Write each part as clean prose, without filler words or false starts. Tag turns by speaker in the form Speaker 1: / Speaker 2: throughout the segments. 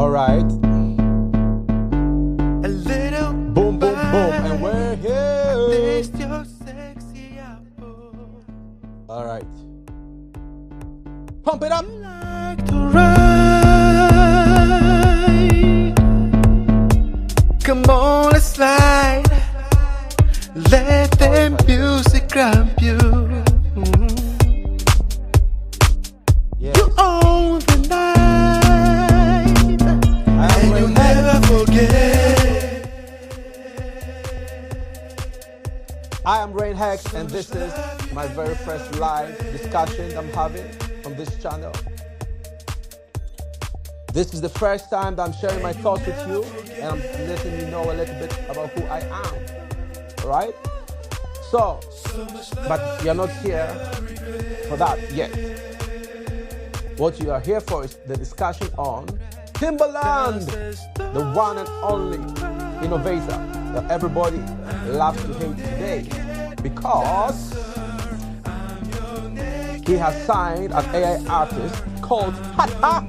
Speaker 1: All right.
Speaker 2: A little
Speaker 1: Boom, boom, boom. And we're here.
Speaker 2: taste your sexy apple.
Speaker 1: All right. Pump it up.
Speaker 2: Like to ride. Come on, let's slide. Let the music grab you.
Speaker 1: Yes.
Speaker 2: You own the night, and you'll never forget.
Speaker 1: I am Rain Hex, and this is my very first live discussion I'm having on this channel. This is the first time that I'm sharing my thoughts with you, and I'm letting you know a little bit about who I am. All right? So, but you're not here for that yet. What you are here for is the discussion on Timbaland, the one and only innovator that everybody loves to hate today, because he has signed an AI artist called Tata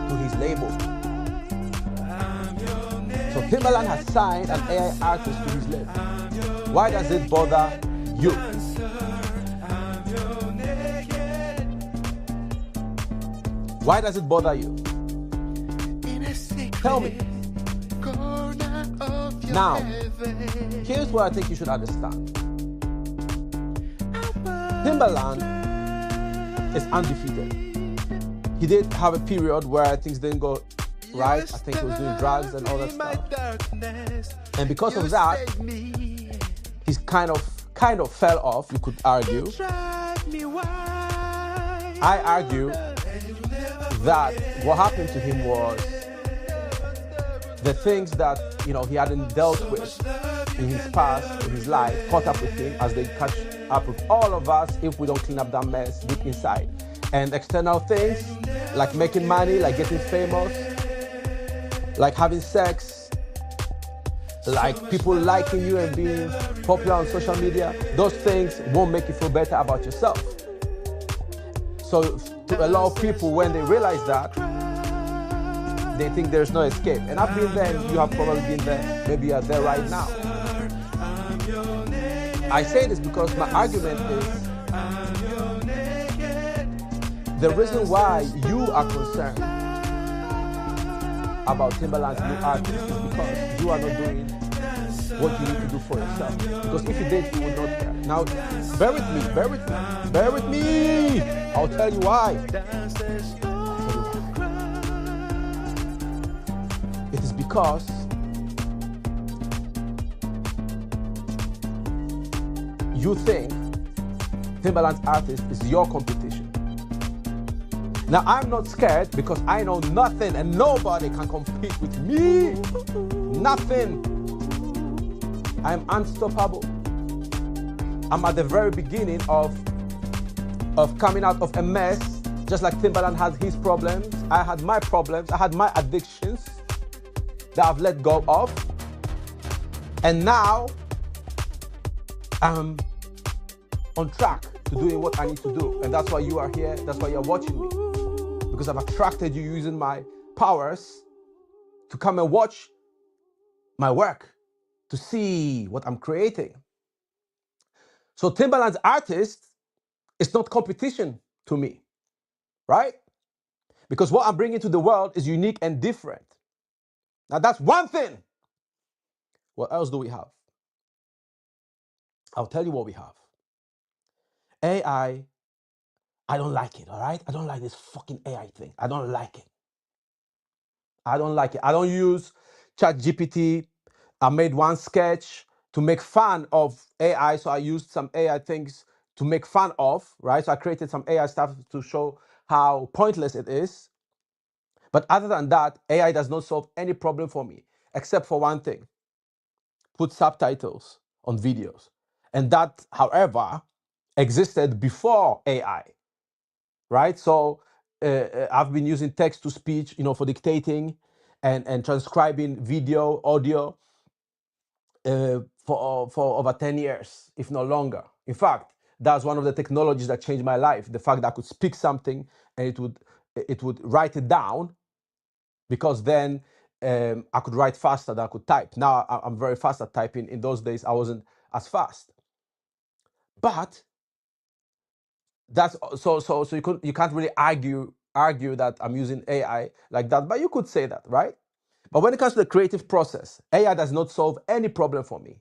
Speaker 1: to his label. So Timbaland has signed an AI artist to his label. Why does it bother you? Why does it bother you? Tell me. Now, here's what I think you should understand. Timbaland is undefeated. He did have a period where things didn't go right. I think he was doing drugs and all that stuff. And because of that, he's kind of fell off, you could argue. I argue that what happened to him was the things that he hadn't dealt with in his past, in his life, caught up with him as they catch up with all of us if we don't clean up that mess deep inside. And external things like making money, like getting famous, like having sex, like people liking you and being popular on social media, those things won't make you feel better about yourself. So to a lot of people, when they realize that, they think there's no escape. And I've been there, and you have probably been there. Maybe you're there right now. I say this because my argument is the reason why you are concerned about Timbaland's new artist is because you are not doing what you need to do for yourself. Because if you did, you would not care. Now, bear with me. I'll tell you why. It is because you think Timbaland's artist is your competition. Now, I'm not scared because I know nothing and nobody can compete with me. Nothing. I'm unstoppable. I'm at the very beginning of coming out of a mess, just like Timbaland has his problems. I had my problems. I had my addictions that I've let go of. And now I'm on track to doing what I need to do. And that's why you are here. That's why you're watching me. Because I've attracted you using my powers to come and watch my work, to see what I'm creating. So Timbaland's artist is not competition to me, right? Because what I'm bringing to the world is unique and different. Now that's one thing. What else do we have? I'll tell you what we have. AI, I don't like it, all right? I don't like this fucking AI thing. I don't like it. I don't use ChatGPT. I made one sketch to make fun of AI, so I used some AI things to make fun of, right? So I created some AI stuff to show how pointless it is. But other than that, AI does not solve any problem for me, except for one thing: put subtitles on videos. And that, however, existed before AI, right? So I've been using text to speech, for dictating and transcribing video, audio for over 10 years, if not longer. In fact, that's one of the technologies that changed my life. The fact that I could speak something and it would write it down, because then I could write faster than I could type. Now I'm very fast at typing. In those days, I wasn't as fast. But that's so you can't really argue that I'm using AI like that. But you could say that, right? But when it comes to the creative process, AI does not solve any problem for me.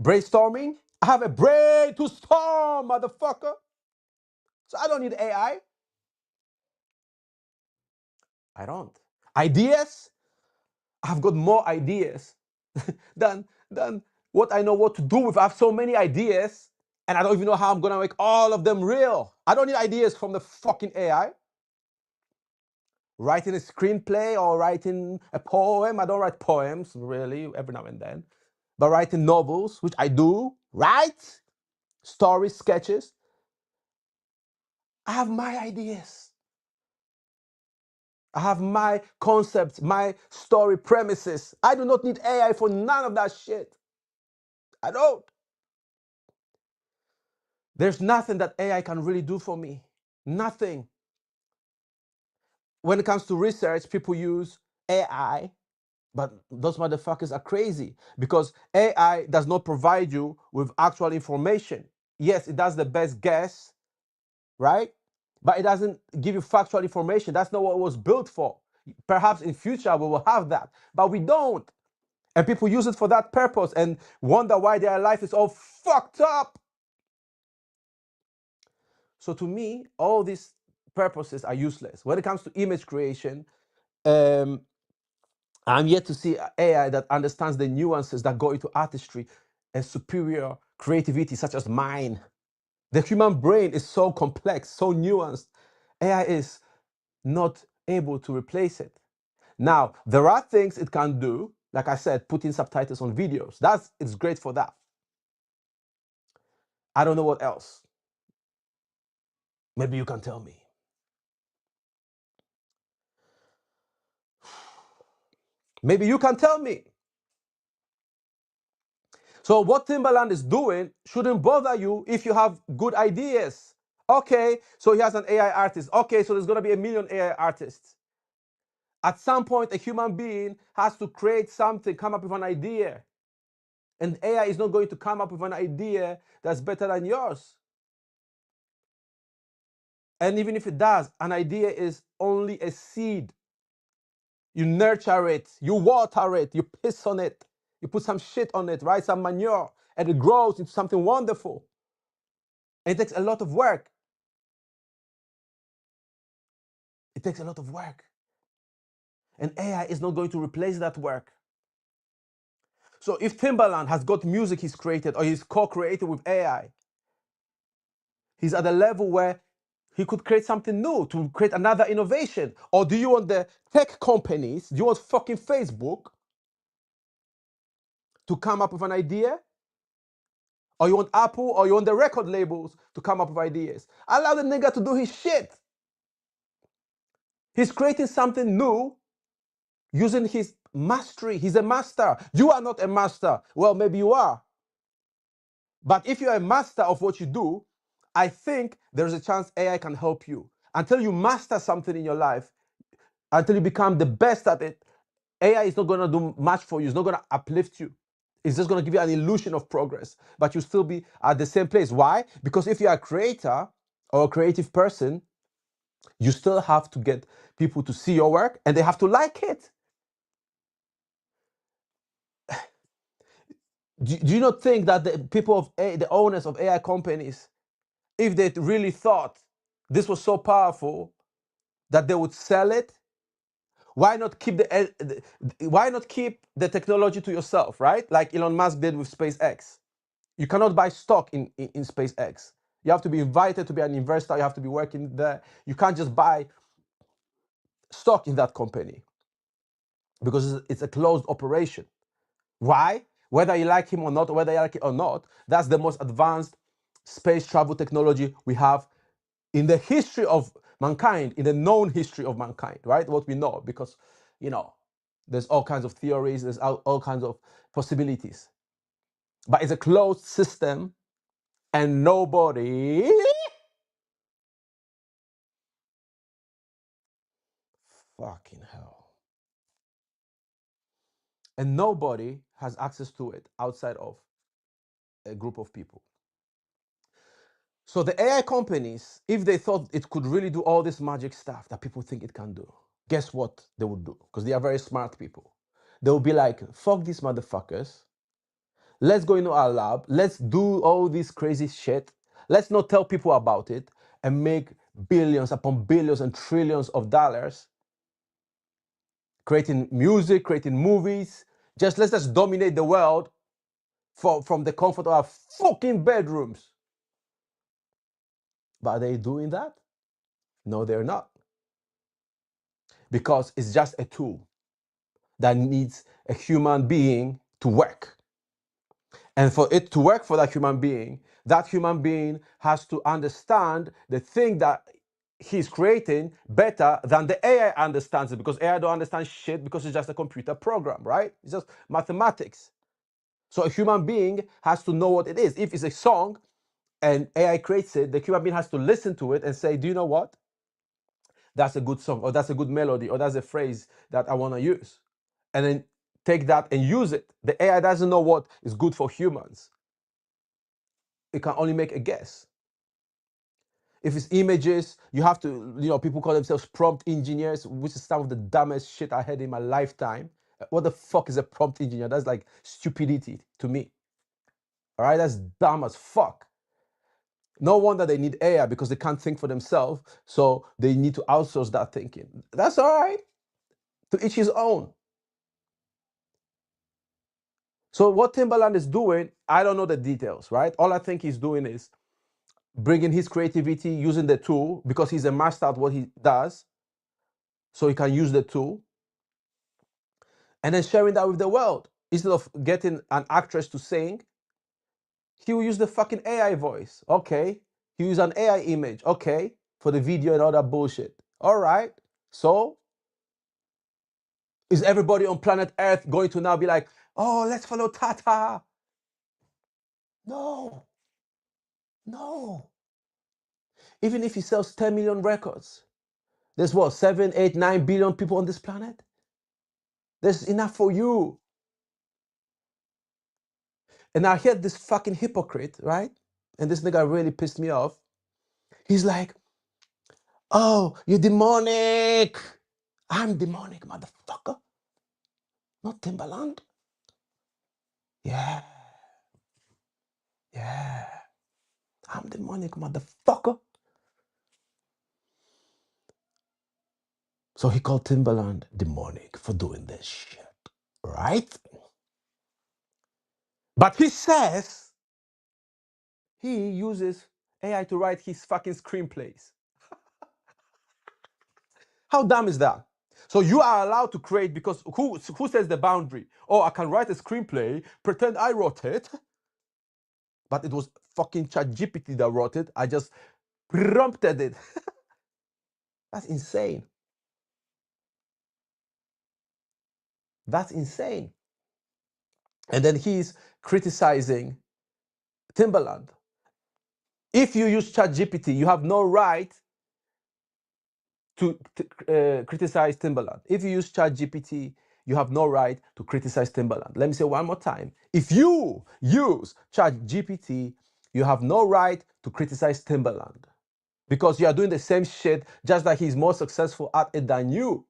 Speaker 1: Brainstorming, I have a brain to storm, motherfucker. So I don't need AI. I don't. Ideas, I've got more ideas than what I know what to do with. I have so many ideas, and I don't even know how I'm gonna make all of them real. I don't need ideas from the fucking AI. Writing a screenplay or writing a poem. I don't write poems, really, every now and then. But writing novels, which I do, write stories, sketches. I have my ideas. I have my concepts, my story premises. I do not need AI for none of that shit. I don't. There's nothing that AI can really do for me. Nothing. When it comes to research, people use AI, but those motherfuckers are crazy, because AI does not provide you with actual information. Yes, it does the best guess, right? But it doesn't give you factual information. That's not what it was built for. Perhaps in future we will have that, but we don't. And people use it for that purpose and wonder why their life is all fucked up. So to me, all these purposes are useless. When it comes to image creation, I'm yet to see AI that understands the nuances that go into artistry and superior creativity, such as mine. The human brain is so complex, so nuanced. AI is not able to replace it. Now, there are things it can do, like I said, putting subtitles on videos. It's great for that. I don't know what else. Maybe you can tell me. Maybe you can tell me. So what Timbaland is doing shouldn't bother you if you have good ideas. Okay, so he has an AI artist. Okay, so there's going to be 1 million AI artists. At some point, a human being has to create something, come up with an idea. And AI is not going to come up with an idea that's better than yours. And even if it does, an idea is only a seed. You nurture it, you water it, you piss on it, you put some shit on it, right? Some manure, and it grows into something wonderful. And it takes a lot of work. It takes a lot of work. And AI is not going to replace that work. So if Timbaland has got music he's created or he's co-created with AI, he's at a level where he could create something new, to create another innovation. Or do you want the tech companies, do you want fucking Facebook to come up with an idea? Or you want Apple, or you want the record labels to come up with ideas? Allow the nigga to do his shit. He's creating something new using his mastery. He's a master. You are not a master. Well, maybe you are. But if you're a master of what you do, I think there's a chance AI can help you. Until you master something in your life, until you become the best at it, AI is not going to do much for you. It's not going to uplift you. It's just going to give you an illusion of progress, but you'll still be at the same place. Why? Because if you're a creator or a creative person, you still have to get people to see your work and they have to like it. Do you not think that the people of the owners of AI companies, if they really thought this was so powerful that they would sell it, why not keep the technology to yourself, right? Like Elon Musk did with SpaceX. You cannot buy stock in SpaceX. You have to be invited to be an investor. You have to be working there. You can't just buy stock in that company because it's a closed operation. Why? Whether you like him or not, or whether you like it or not, that's the most advanced space travel technology we have in the history of mankind, in the known history of mankind, right? What we know, because, there's all kinds of theories, there's all kinds of possibilities. But it's a closed system And nobody, fucking hell, and nobody has access to it outside of a group of people. So the AI companies, if they thought it could really do all this magic stuff that people think it can do, guess what they would do? Because they are very smart people. They will be like, fuck these motherfuckers. Let's go into our lab. Let's do all this crazy shit. Let's not tell people about it and make billions upon billions and trillions of dollars creating music, creating movies. Let's just dominate the world from the comfort of our fucking bedrooms. But are they doing that? No, they're not. Because it's just a tool that needs a human being to work. And for it to work for that human being has to understand the thing that he's creating better than the AI understands it, because AI don't understand shit because it's just a computer program, right? It's just mathematics. So a human being has to know what it is. If it's a song and AI creates it, the human being has to listen to it and say, do you know what? That's a good song, or that's a good melody, or that's a phrase that I want to use. And then take that and use it. The AI doesn't know what is good for humans. It can only make a guess. If it's images, you have to, people call themselves prompt engineers, which is some of the dumbest shit I had in my lifetime. What the fuck is a prompt engineer? That's like stupidity to me. All right, that's dumb as fuck. No wonder they need AI, because they can't think for themselves, so they need to outsource that thinking. That's all right. To each his own. So what Timbaland is doing, I don't know the details, right? All I think he's doing is bringing his creativity, using the tool, because he's a master at what he does, so he can use the tool, and then sharing that with the world. Instead of getting an actress to sing, he will use the fucking AI voice. Okay. He use an AI image. Okay. For the video and all that bullshit. All right. So is everybody on planet Earth going to now be like, oh, let's follow Tata? No. No. Even if he sells 10 million records, there's what, 7, 8, 9 billion people on this planet? There's enough for you. And I heard this fucking hypocrite, right? And this nigga really pissed me off. He's like, oh, you're demonic. I'm demonic, motherfucker. Not Timbaland. Yeah. Yeah. I'm demonic, motherfucker. So he called Timbaland demonic for doing this shit, right? But he says he uses AI to write his fucking screenplays. How dumb is that? So you are allowed to create, because who says the boundary? Oh, I can write a screenplay, pretend I wrote it, but it was fucking ChatGPT that wrote it. I just prompted it. That's insane. That's insane. And then he's criticizing Timbaland. If you use ChatGPT, you have no right to criticize Timbaland. If you use ChatGPT, you have no right to criticize Timbaland. Let me say one more time. If you use ChatGPT, you have no right to criticize Timbaland, because you are doing the same shit, just that he's more successful at it than you,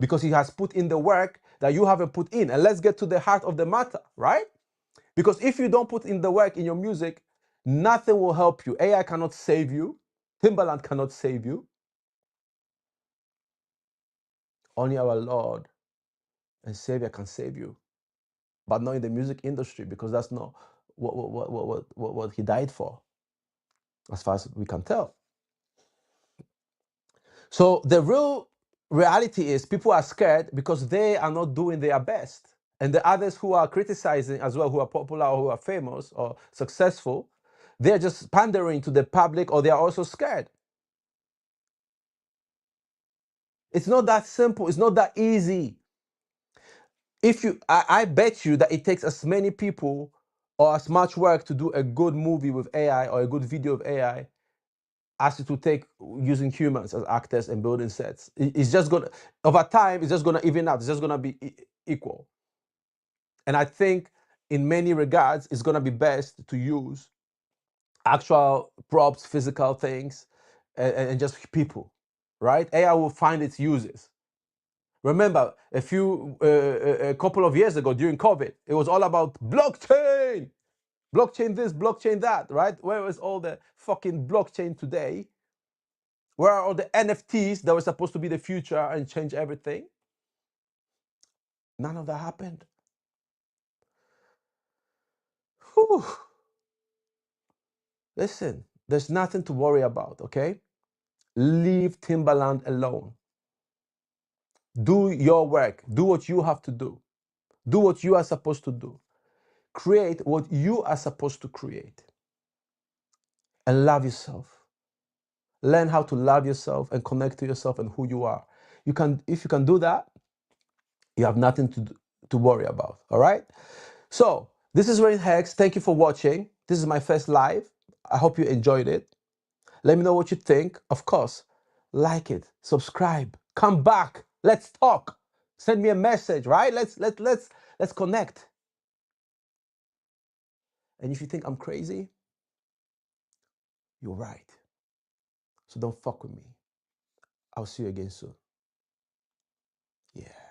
Speaker 1: because he has put in the work that you haven't put in. And let's get to the heart of the matter, right? Because if you don't put in the work in your music, nothing will help you. AI cannot save you. Timbaland cannot save you. Only our Lord and Savior can save you, but not in the music industry, because that's not what he died for, as far as we can tell. So the real reality is people are scared because they are not doing their best. And the others who are criticizing as well, who are popular or who are famous or successful, they're just pandering to the public, or they are also scared. It's not that simple. It's not that easy. I bet you that it takes as many people or as much work to do a good movie with AI or a good video with AI as it will take using humans as actors and building sets. It's just gonna, over time, it's just gonna even out. It's just gonna be equal. And I think in many regards, it's gonna be best to use actual props, physical things, and just people, right? AI will find its uses. Remember, a couple of years ago during COVID, it was all about blockchain, blockchain this, blockchain that, right? Where is all the fucking blockchain today? Where are all the NFTs that were supposed to be the future and change everything? None of that happened. Whew. Listen, there's nothing to worry about, okay? Leave Timbaland alone. Do your work. Do what you have to do. Do what you are supposed to do. Create what you are supposed to create. And love yourself. Learn how to love yourself and connect to yourself and who you are. If you can do that, you have nothing to worry about. All right? So this is Rain Hex. Thank you for watching. This is my first live. I hope you enjoyed it. Let me know what you think. Of course, like it, subscribe, come back. Let's talk. Send me a message, right? Let's connect. And if you think I'm crazy, you're right. So don't fuck with me. I'll see you again soon. Yeah.